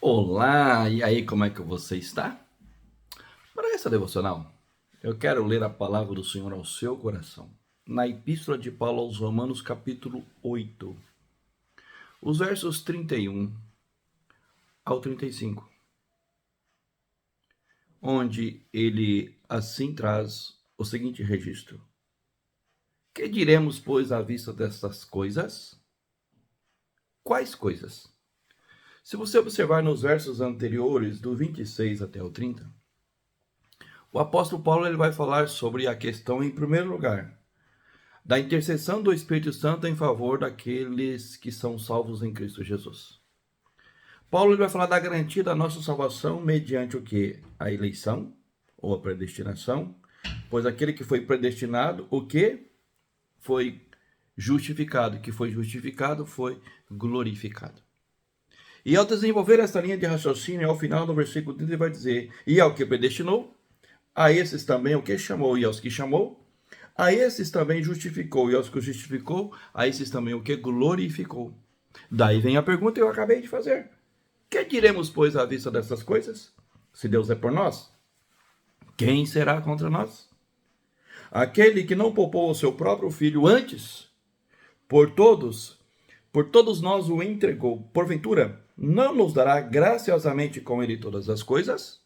Olá, e aí, como é que você está? Para essa devocional, eu quero ler a palavra do Senhor ao seu coração, na Epístola de Paulo aos Romanos, capítulo 8, os versos 31 ao 35, onde ele assim traz o seguinte registro: Que diremos, pois, à vista destas coisas? Quais coisas? Se você observar nos versos anteriores, do 26 até o 30, o apóstolo Paulo ele vai falar sobre a questão, em primeiro lugar, da intercessão do Espírito Santo em favor daqueles que são salvos em Cristo Jesus. Paulo ele vai falar da garantia da nossa salvação mediante o que? A eleição, ou a predestinação, pois aquele que foi predestinado, o que? Foi justificado, que foi justificado foi glorificado. E ao desenvolver essa linha de raciocínio, ao final do versículo 30 ele vai dizer: e ao que predestinou, a esses também o que chamou, e aos que chamou, a esses também justificou, e aos que justificou, a esses também o que glorificou. Daí vem a pergunta que eu acabei de fazer: que diremos, pois, à vista dessas coisas? Se Deus é por nós, quem será contra nós? Aquele que não poupou o seu próprio filho antes, por todos nós o entregou, porventura, não nos dará graciosamente com ele todas as coisas?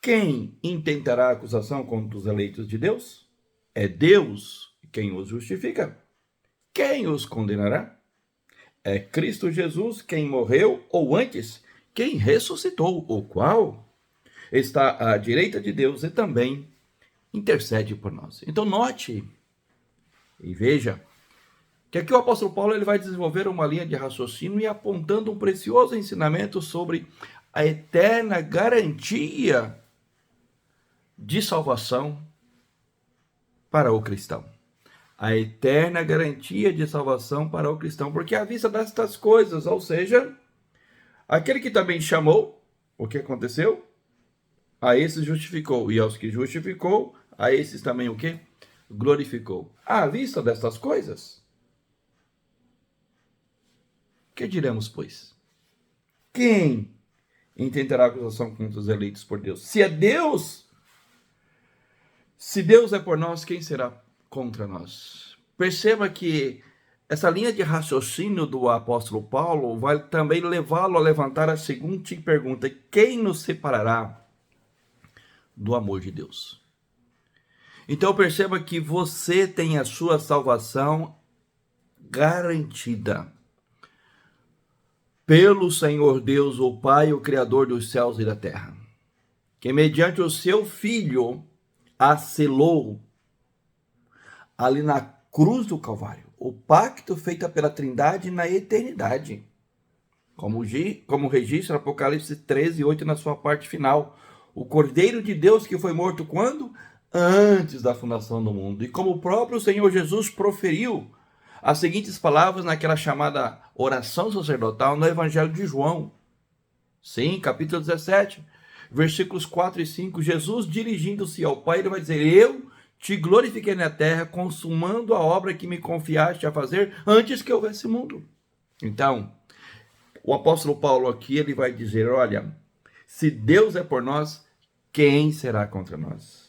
Quem intentará acusação contra os eleitos de Deus? É Deus quem os justifica. Quem os condenará? É Cristo Jesus quem morreu, ou antes, quem ressuscitou, o qual está à direita de Deus e também intercede por nós. Então note e veja que aqui o apóstolo Paulo ele vai desenvolver uma linha de raciocínio e apontando um precioso ensinamento sobre a eterna garantia de salvação para o cristão. A eterna garantia de salvação para o cristão, porque à vista destas coisas, ou seja, aquele que também chamou, o que aconteceu? A esses justificou, e aos que justificou, a esses também o que? Glorificou. À vista destas coisas, que diremos, pois? Quem intentará acusação contra os eleitos por Deus? Se Deus é por nós, quem será contra nós? Perceba que essa linha de raciocínio do apóstolo Paulo vai também levá-lo a levantar a seguinte pergunta: quem nos separará do amor de Deus? Então perceba que você tem a sua salvação garantida pelo Senhor Deus, o Pai, o Criador dos céus e da terra, que mediante o seu Filho a selou ali na cruz do Calvário, o pacto feito pela Trindade na eternidade, como registra Apocalipse 13:8 na sua parte final. O Cordeiro de Deus que foi morto quando? Antes da fundação do mundo. E como o próprio Senhor Jesus proferiu as seguintes palavras naquela chamada oração sacerdotal no Evangelho de João. Sim, capítulo 17, versículos 4 e 5. Jesus, dirigindo-se ao Pai, ele vai dizer: eu te glorifiquei na terra, consumando a obra que me confiaste a fazer antes que houvesse mundo. Então, o apóstolo Paulo aqui, ele vai dizer: olha, se Deus é por nós, quem será contra nós?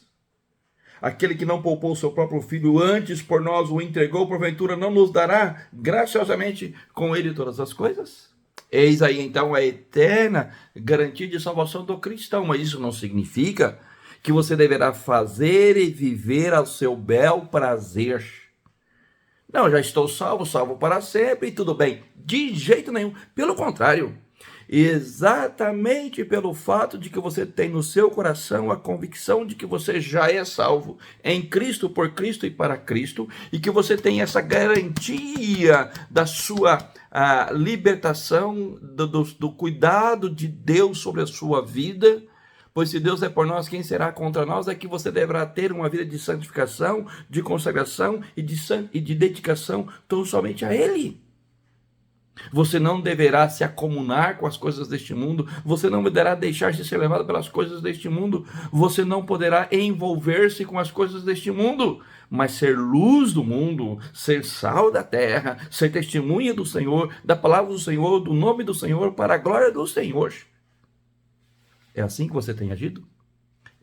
Aquele que não poupou o seu próprio filho, antes por nós o entregou, porventura não nos dará graciosamente com ele todas as coisas? Eis aí então a eterna garantia de salvação do cristão, mas isso não significa que você deverá fazer e viver ao seu bel prazer. Não, já estou salvo, salvo para sempre e tudo bem. De jeito nenhum. Pelo contrário, exatamente pelo fato de que você tem no seu coração a convicção de que você já é salvo em Cristo, por Cristo e para Cristo, e que você tem essa garantia da sua libertação, do cuidado de Deus sobre a sua vida. Pois se Deus é por nós, quem será contra nós? É que você deverá ter uma vida de santificação, de consagração e de dedicação tão somente a Ele. Você não deverá se acomunar com as coisas deste mundo. Você não deverá deixar-se ser levado pelas coisas deste mundo. Você não poderá envolver-se com as coisas deste mundo, mas ser luz do mundo, ser sal da terra, ser testemunha do Senhor, da palavra do Senhor, do nome do Senhor, para a glória do Senhor. É assim que você tem agido?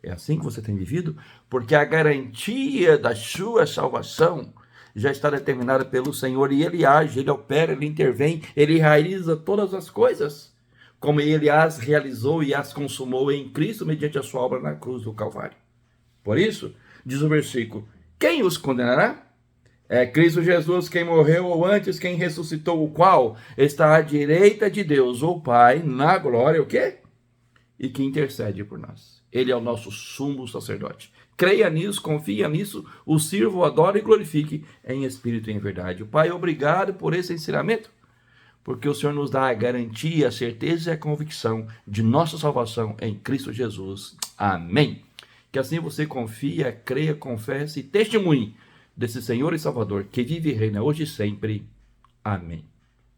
É assim que você tem vivido? Porque a garantia da sua salvação já está determinada pelo Senhor, e Ele age, Ele opera, Ele intervém, Ele realiza todas as coisas, como Ele as realizou e as consumou em Cristo mediante a sua obra na cruz do Calvário. Por isso, diz o versículo, quem os condenará? É Cristo Jesus quem morreu, ou antes quem ressuscitou, o qual está à direita de Deus, o Pai, na glória, o quê? E que intercede por nós. Ele é o nosso sumo sacerdote. Creia nisso, confia nisso, o sirva, o adore e glorifique em espírito e em verdade. Pai, obrigado por esse ensinamento, porque o Senhor nos dá a garantia, a certeza e a convicção de nossa salvação em Cristo Jesus. Amém. Que assim você confia, creia, confesse e testemunhe desse Senhor e Salvador que vive e reina hoje e sempre. Amém.